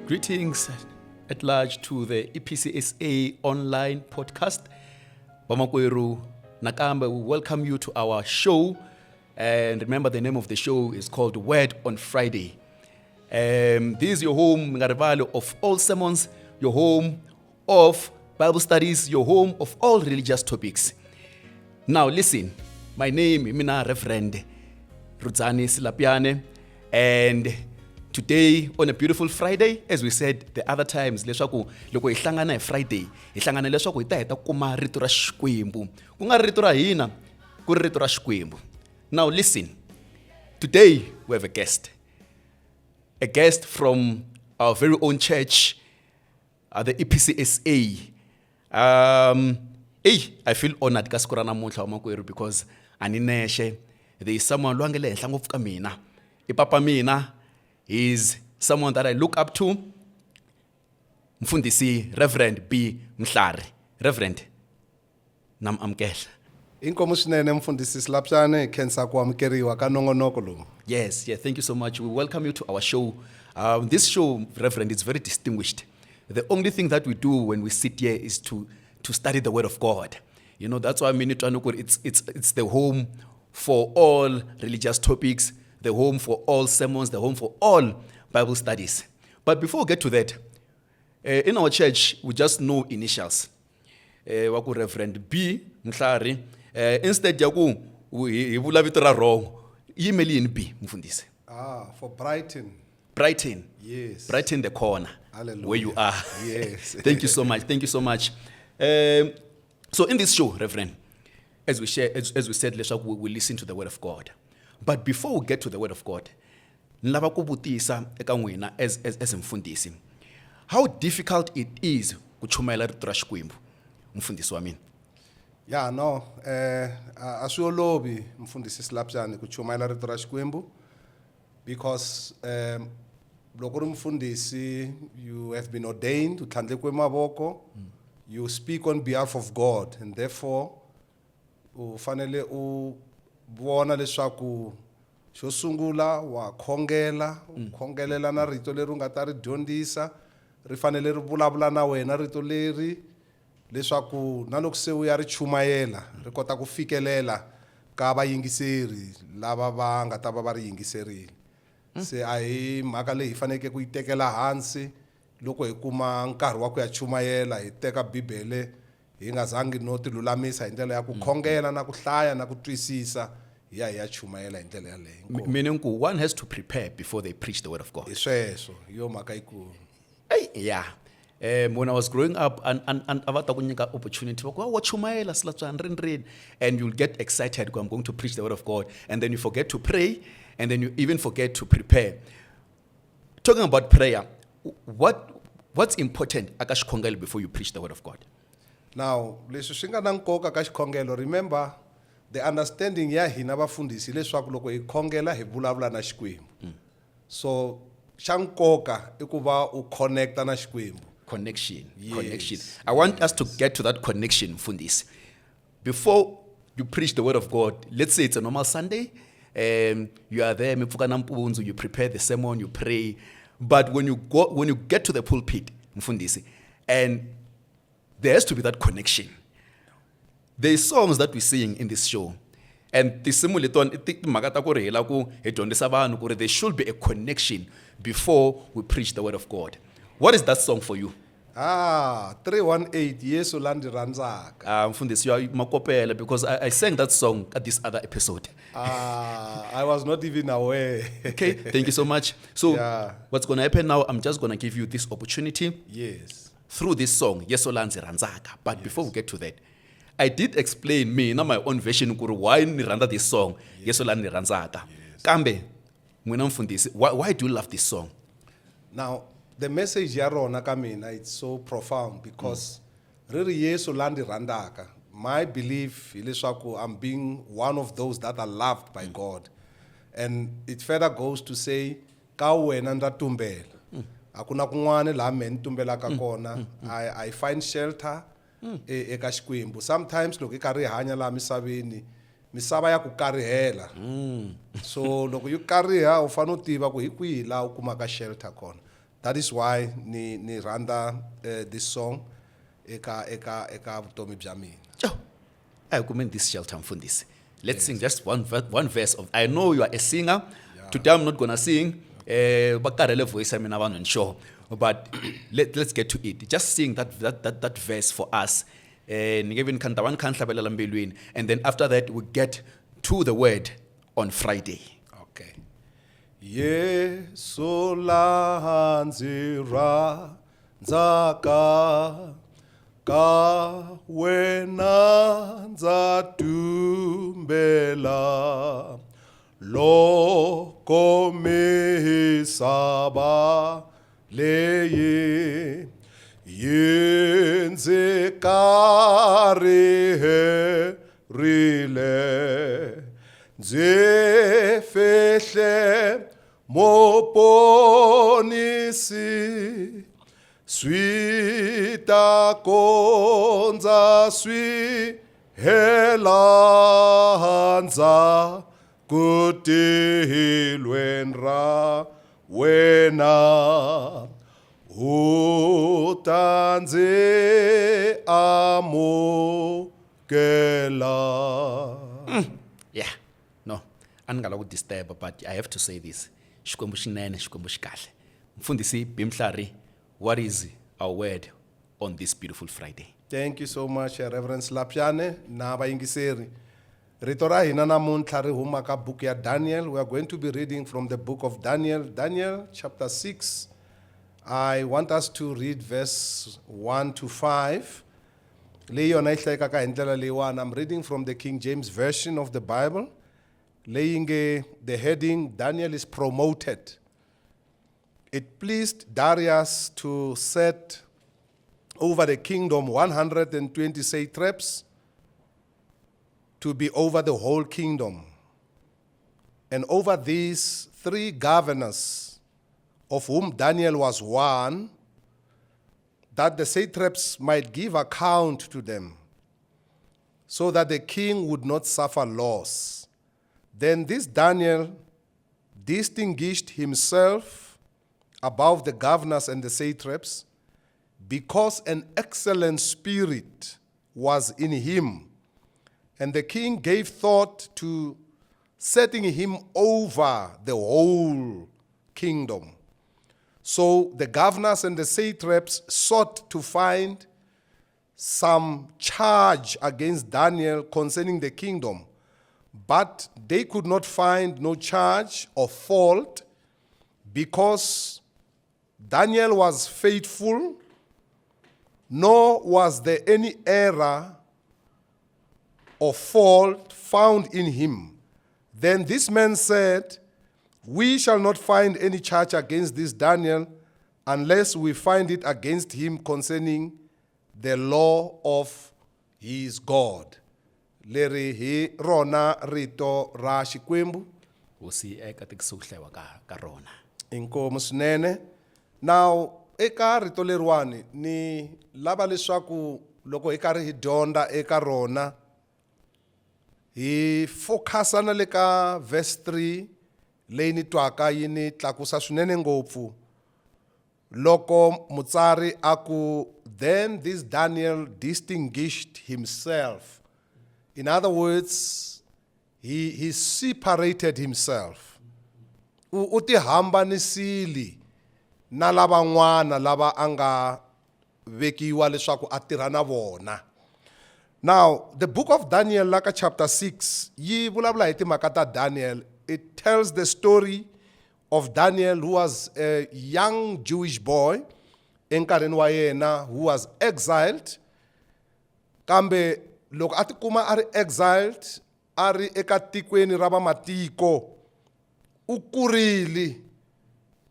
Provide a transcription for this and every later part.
Greetings at large to the EPCSA online podcast. Bamakweru Nakambe, we welcome you to our show. And remember, the name of the show is called Word on Friday. This is your home, Ngarivalo, of all sermons, your home of Bible studies, your home of all religious topics. Now listen, my name is Reverend Rudzani Silapiane, and today on a beautiful Friday, as we said the other times, leswaku loko hi hlangana Friday, hi hlangana leswaku hi ta heta kuma rito ra Xikwembu. Ku nga rito ra hina, ku ri rito ra Xikwembu. Now listen, today we have a guest from our very own church, the EPCSA. I feel honored ka siku ra namuntlha wa makwerhu because ani nexe. There is someone lo angele henhla ngopfu ka mina. Papa mina is someone that I look up to. Mfundisi Reverend B. Mhlari. Reverend, nam amkela. Inkomo swinene mfundisi Silapyane, khensa ku amukeriwa ka nongonoko lowu. Yes, thank you so much. We welcome you to our show. This show, Reverend, is very distinguished. The only thing that we do when we sit here is to study the Word of God. You know, that's why it's the home for all religious topics, the home for all sermons, the home for all Bible studies. But before we get to that, in our church, we just know initials. Waku Reverend B. Mhlari. Instead, yaku we vula vito ra wrong. Email in B. Mfundisi. For Brighton. Brighton. Yes. Brighton the corner. Hallelujah. Where you are. Yes. Thank you so much. Thank you so much. So in this show, Reverend, as we said, we listen to the Word of God. But before we get to the Word of God, nilava ku vutisa eka n'wina as mfundisi, how difficult it is ku chumayela rito ra Xikwembu, mfundisi wa mina? Yeah, no. A swi olovi mfundisi Silapyane ku chumayela rito ra Xikwembu because loko ri mfundisi, you have been ordained, u tlhandlekiwe mavoko, you speak on behalf of God, and therefore u fanele u vona leswaku xo sungula wa khongelela na rito leri u nga ta ri dyondzisa, ri fanele ri vulavula na wena rito leri leswaku na loko se u ya ri chumayela ri kota ku fikelela ka vayingiseri lava va nga ta va ri yingiserile. Se a hi mhaka leyi hi faneke ku yi tekela hansi loko hi kuma nkarhi wa ku ya chumayela hi teka Bibele hi nga zangi no ti lulamisa hi ndlela ya ku khongela na ku hlaya na ku twisisa hi ya chumayela hi ndlela yaleyo. Meaning one has to prepare before they preach the Word of God. Hi sweswo yo mhaka yikulu. Yeah. When I was growing up, and avata ku nyika opportunity, wa chumayela Silapyane rin, and you'll get excited because I'm going to preach the Word of God, and then you forget to pray, and then you even forget to prepare. Talking about prayer, what's important aka xikhongelo before you preach the Word of God? Now, leswi swi nga na nkoka ka xikhongelo, remember the understanding ya hina vafundhisi leswaku loko hi khongela hi vulavula na Xikwembu. So xa nkoka i ku va u connecta na Xikwembu. Connection. Yes. Connection. I want us to get to that connection, mfundisi. Before you preach the Word of God, let's say it's a normal Sunday, you are there, you prepare the sermon, you pray. But when you get to the pulpit, mfundisi, and there has to be that connection. There are songs that we sing in this show, and there should be a connection before we preach the Word of God. What is that song for you? 318 Yesu landi randzaka. Mfundisi, you are makopela because I sang that song at this other episode. I was not even aware. Okay, thank you so much. So Yeah. what's going to happen now, I'm just going to give you this opportunity Yes. through this song, Yesu landi randzaka. But before we get to that, I did explain my own version why ni randa this song, Yesu landi randzaka. Kambe, mwina mfundisi, why do you love this song? Now, the message ya rona ka mina, it's so profound because riri Yesu landi randaka. My belief hileswaku I'm being one of those that are loved by God. And it further goes to say, ka wena ndza tumbela. Akuna kun'wana laha me ni tumbelaka kona. I find shelter eka Xikwembu. Sometimes loko i karhi hi hanya laha misaveni, misava ya ku karihela. So loko yi kariha u fanele u tiva ku hi kwihi laha u kumaka shelter kona. that is why ni randa this song eka vutomi bya mina. I recommend this shelter Mfundisi. Let's sing just one verse of. I know you are a singer. Today I'm not gonna sing. Bakarele voice I mean I wasn't sure. But let's get to it. Just sing that verse for us. And then after that we get to the word on Friday. Okay. Yesu lanzira nzaka ka wena nzatumbela loko misaba leye yenzekari rile nzefehle moponisi swita konza swi helanza kutilwenra wena utanze amukela. Yeah, no, angala disturb, but I have to say this. Xikwembu xinene, xikwembu xikahle. Mfundisi Bimhlari, what is our word on this beautiful Friday? Thank you so much, Reverend Slapjane na vayingiseri. Rito ra hina namuntlha ri huma ka book ya Daniel. We are going to be reading from the book of Daniel, Daniel chapter 6. I want us to read verse 1 to 5. I'm reading from the King James Version of the Bible. The heading, Daniel is promoted. It pleased Darius to set over the kingdom 120 satraps to be over the whole kingdom. And over these 3 governors, of whom Daniel was one, that the satraps might give account to them, so that the king would not suffer loss. Then this Daniel distinguished himself above the governors and the satraps, because an excellent spirit was in him, and the king gave thought to setting him over the whole kingdom. So the governors and the satraps sought to find some charge against Daniel concerning the kingdom, but they could not find no charge or fault, because Daniel was faithful, nor was there any error or fault found in him. Then this man said, "We shall not find any charge against this Daniel unless we find it against him concerning the law of his God." Leri hi rona rito ra Xikwembu. Hosi eka tikisuhlewa ka rona. Inkomu swinene. Now, eka rito leriwani ni lava leswaku loko hi karhi hi dyondza eka rona hi focusana le ka verse 3 leyi ni twaka yi ni tlakusa swinene ngopfu. Loko mutsari aku, then this Daniel distinguished himself. In other words, he separated himself. Uti hambanisili na lavan'wana lava anga vekiwa leswaku atirha na vona. Now, the book of Daniel, like chapter 6, yi vulavula hi timhaka ta Daniel. It tells the story of Daniel, who was a young Jewish boy, enkarheni wa yena, who was exiled. Kambe loko atikuma ari exiled, ari eka tikweni ra vamatiko, ukurile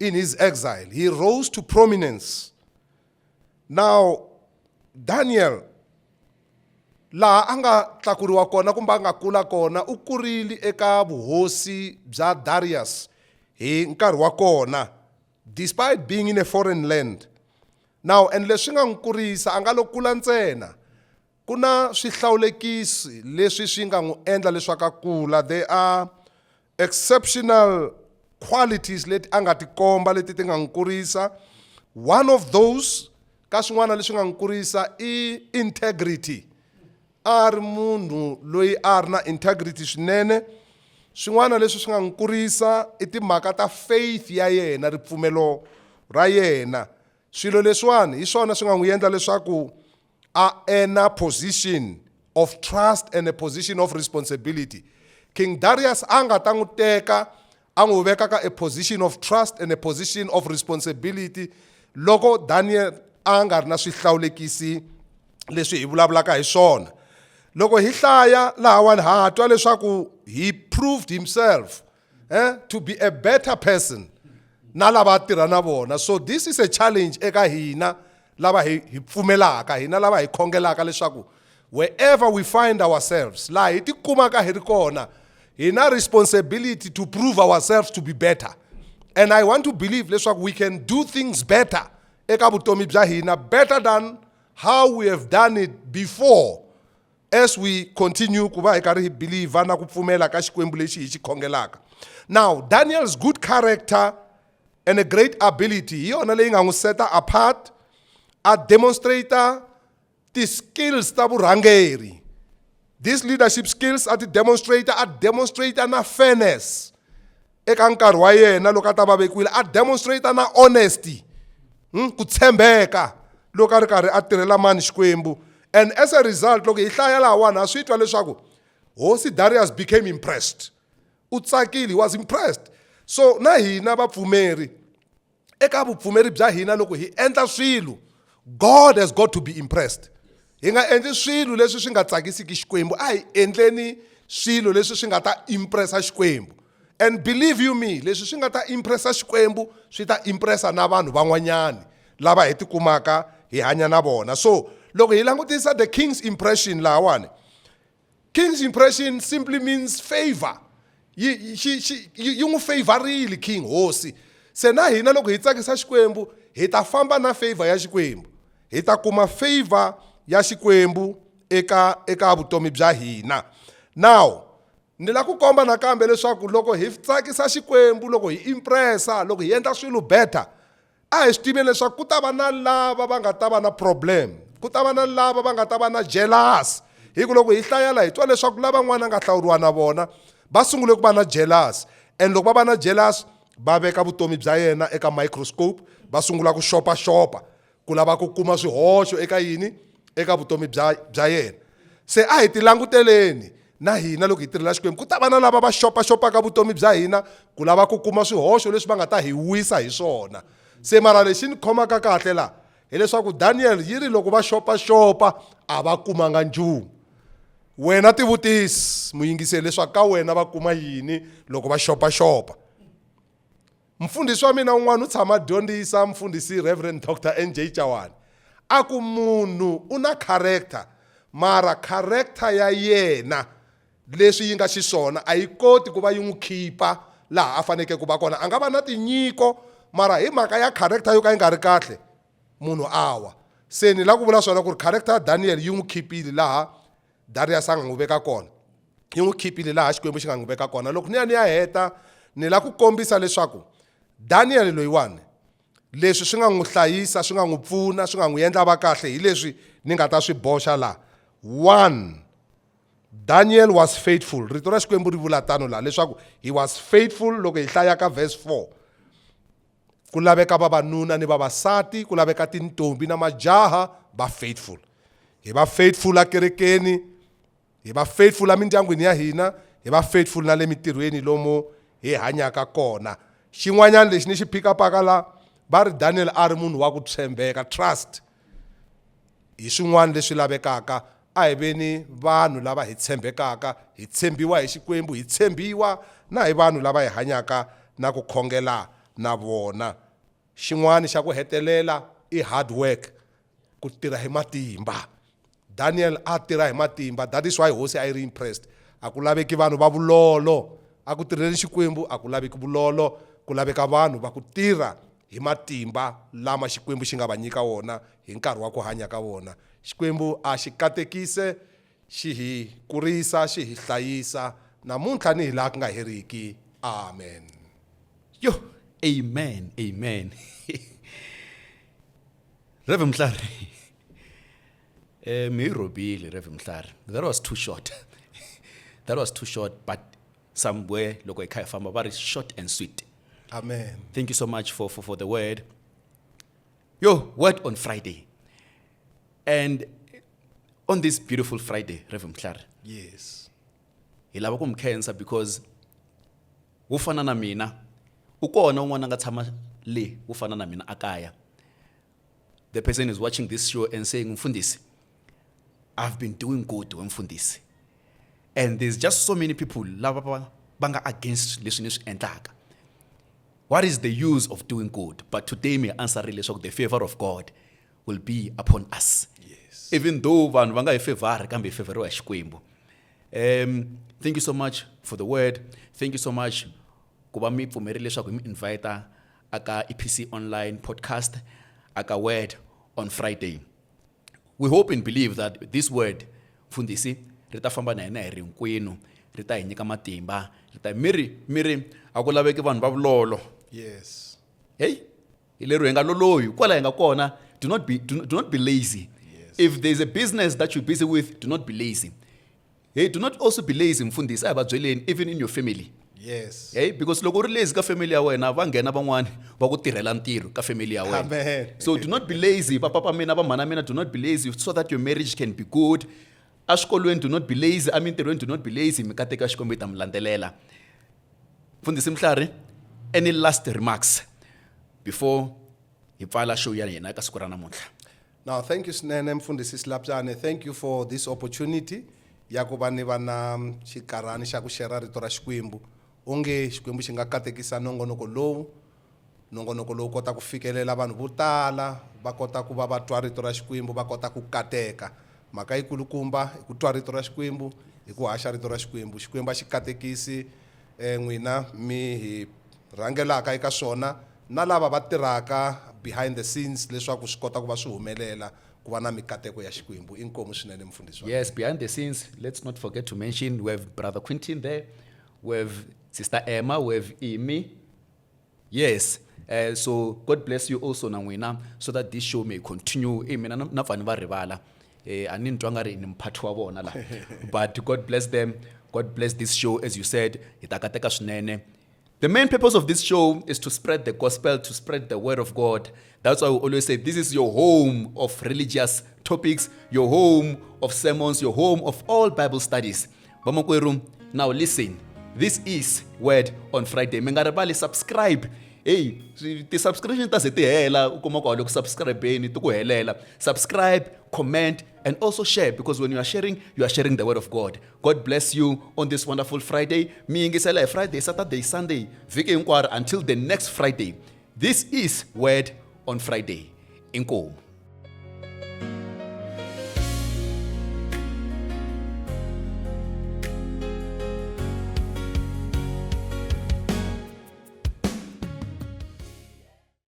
in his exile. He rose to prominence. Now, Daniel, laha anga tlakuriwa kona kumbe anga kula kona, ukurile eka vuhosi bya Darius hi nkarhi wa kona, despite being in a foreign land. Now, and leswi nga n'wi kurisa anga lo kula ntsena, kuna swihlawulekisi leswi swi nga n'wi endla leswaku a kula. There are exceptional qualities leti anga ti komba leti ti nga n'wi kurisa. One of those ka swin'wana leswi nga n'wi kurisa I integrity. A ri munhu loyi a ri na integrity swinene. Swin'wana leswi swi nga n'wi kurisa I timhaka ta faith ya yena, ripfumelo ra yena. Swilo leswiwani hi swona swi nga n'wi endla leswaku a ena position of trust and a position of responsibility. King Darius a nga ta n'wi teka a n'wi veka ka a position of trust and a position of responsibility loko Daniel a nga ri na swihlawulekisi leswi hi vulavulaka hi swona. Loko hi hlaya lahawani ha twa leswaku he proved himself to be a better person na lava tirha na vona. So this is a challenge eka hina lava hi pfumelaka, hina lava hi khongelaka leswaku wherever we find ourselves, laha hi tikumaka hi ri kona, hina responsibility to prove ourselves to be better. And I want to believe leswaku we can do things better eka vutomi bya hina, better than how we have done it before, as we continue ku va hi karhi hi believe na ku pfumela ka xikwembu lexi hi xi khongelaka. Now, Daniel's good character and a great ability hi yona leyi nga n'wi seta apart, a demonstrator ti skills ta vurhangeri. These leadership skills a demonstrator na fairness eka nkarhi wa yena loko a ta va vekiwile, a demonstrator na honesty, ku tshembeka loko a ri karhi a tirhela mani xikwembu. And as a result, loko hi hlaya lahawani ha swi twa leswaku Hosi Darius became impressed. U tsakile, he was impressed. So na hina vapfumeri, eka vupfumeri bya hina loko hi endla swilo, God has got to be impressed. Hi nga endli swilo leswi swi nga tsakisiki xikwembu, a hi endleni swilo leswi swi nga ta impressa xikwembu. And believe you me, leswi swi nga ta impressa xikwembu swi ta impressa na vanhu van'wanyani lava hi tikumaka hi hanya na vona. So loko hi langutisa the king's impression lahawani, king's impression simply means favor. Yi n'wi favorile king, hosi. Se na hina loko hi tsakisa xikwembu hi ta famba na favor ya xikwembu, hi ta kuma favor ya xikwembu eka vutomi bya hina. Now ni la ku komba nakambe leswaku loko hi tsakisa xikwembu, loko hi impressa, loko hi endla swilo better, a hi swi tiveni leswaku ku ta va na lava va nga ta va na problem, ku ta va na lava va nga ta va na jealous. Hi ku loko hi hlayela hi twa leswaku lavan'wana nga hlawuriwa na vona va sungule ku va na jealous, and loko va va na jealous va veka vutomi bya yena eka microscope, va sungula ku xopaxopa ku lava ku kuma swihoxo eka yini, eka vutomi bya yena. Se a hi ti languteleni na hina loko hi tirhela xikwembu, ku ta va na lava va xopaxopaka vutomi bya hina ku lava ku kuma swihoxo leswi va nga ta hi wisa hi swona. Se mara lexi ni khomaka kahle la hileswaku Daniel yi ri loko va xopaxopa a va kumanga nchumu. Wena tivutisi muyingiseli leswaku ka wena va kuma yini loko va xopaxopa. Mfundhisi wa mina un'wana u tshama dyondzisa, mfundhisi Reverend Dr. NJ Chawani, a ku munhu u na character, mara character ya yena leswi yi nga xiswona a yi koti ku va yi n'wi khipa laha a faneke ku va kona. A nga va na tinyiko, mara hi mhaka ya character yo ka yi nga ri kahle munhu awa. Se ni la ku vula swona ku ri character ya Daniel yi n'wi khipile laha Darius a nga n'wi veka kona, yi n'wi khipile laha xikwembu xi nga n'wi veka kona. Loko ni ya heta ni la ku kombisa leswaku Daniel loyiwani leswi swi nga n'wi hlayisa, swi nga n'wi pfuna, swi nga n'wi endla va kahle hi leswi ni nga ta swi boxa laha. 1, Daniel was faithful. Rito ra xikwembu ri vula tano laha leswaku he was faithful. Loko hi hlaya ka verse 4, ku laveka vavanuna ni vavasati, ku laveka tintombi na majaha va faithful. Hi va faithful a kerekeni, hi va faithful a mindyangwini ya hina, hi va faithful na le mitirhweni lomu hi hanyaka kona. Xin'wanyana lexi ni xi phikapaka la va ri Daniel a ri munhu wa ku tshembeka, trust. Hi swin'wana leswi lavekaka a hi veni vanhu lava hi tshembekaka, hi tshembiwa hi xikwembu, hi tshembiwa na hi vanhu lava hi hanyaka na ku khongela na vona. Xin'wana xa ku hetelela i hard work, ku tirha hi matimba. Daniel a tirha hi matimba, that is why hosi a yi ri impressed. A ku laveki vanhu va vulolo, a ku tirheni xikwembu a ku laveki vulolo, ku laveka vanhu va ku tirha hi matimba lama xikwembu xi nga va nyika wona hi nkarhi wa ku hanya ka vona. Xikwembu a xi katekise, xi hi kurisa, xi hi hlayisa namuntlha ni hi laha ku nga heriki. Amen. Yo, amen, amen. Reverend Mhlari. Mirobili, Reverend Mhlari. That was too short. That was too short, but somewhere, loko ekhaya famba, very short and sweet. Amen. Thank you so much for the word. Yo, word on Friday. And on this beautiful Friday, Reverend Mhlari, Yes. hilava kumkhensa because ufana na mina, ukona un'wana nga tshama le, ufana na mina akaya. The person is watching this show and saying, Mfundisi, I've been doing good, Mfundisi. And there's just so many people lava banga against leswi ni swi endlaka. What is the use of doing good? But today my answer really the favor of God will be upon us. Yes. Even though vanhu va nga hi favor kambe hi favoriwa hi Xikwembu. Thank you so much for the word. Thank you so much ku va mi pfumerile leswaku hi mi invite aka EPC online podcast aka word on Friday. We hope and believe that this word Mfundisi ri ta famba na hina hi ri hinkwenu, ri ta hi nyika matimba, ri ta miri a ku laveki vanhu va vulolo. Yes. Hey, ilero hi nga lolohi kwala hi nga kona. Do not be lazy. Yes. If there's a business that you're busy with, do not be lazy. Hey, do not also be lazy Mfundisi a va byeleni even in your family. Yes. Hey, because loko u ri lazy ka family ya wena va nghena van'wani va ku tirhela ntirho ka family ya wena. Amen. So do not be lazy, papa mina va mhana mina, do not be lazy so that your marriage can be good. Axikolweni do not be lazy, amintirhweni do not be lazy, mi kateka Xikwembu ta mi landzelela. Mfundisi Mhlari, any last remarks before hi pfala show ya hina ka siku ra namuntlha? Now, thank you, Snene Mfundisi Slapjane. Thank you for this opportunity. Ya ku va ni va na xikarhani xa ku share rito ra Xikwembu. Onge Xikwembu xi nga katekisa nongonoko lowu kota ku fikelela vanhu vo tala, va kota ku va twa rito ra Xikwembu, va kota ku kateka. Mhaka yi kulukumba hi ku twa rito ra Xikwembu, hi ku haxa rito ra Xikwembu. Xikwembu a xi katekisi n'wina mi hi rhangelaka eka swona na lava va tirhaka behind the scenes leswaku swi kota ku va swi humelela ku va na mikateko ya Xikwembu. Inkomu swinene Mfundisi. Yes, behind the scenes, let's not forget to mention we have Brother Quentin there, we have Sister Emma, we have Imi. Yes, so God bless you also Nangwina, so that this show may continue. Amen. Na fani va rivala. Ani ni twa nga ri ni mphathi wa vona la. But God bless them. God bless this show, as you said. Itakateka swinene. The main purpose of this show is to spread the gospel, to spread the word of God. That's why we always say this is your home of religious topics, your home of sermons, your home of all Bible studies. Bamakweru, now listen. This is Word on Friday. Mengarabali subscribe. Hey, the subscription ta se ti hela u kuma ku loko subscribe-eni ti ku helela. Subscribe, comment, and also share, because when you are sharing the word of God. God bless you on this wonderful Friday. Mi yingisela Friday, Saturday, Sunday, viki hinkwaro until the next Friday. This is Word on Friday. Inkomu.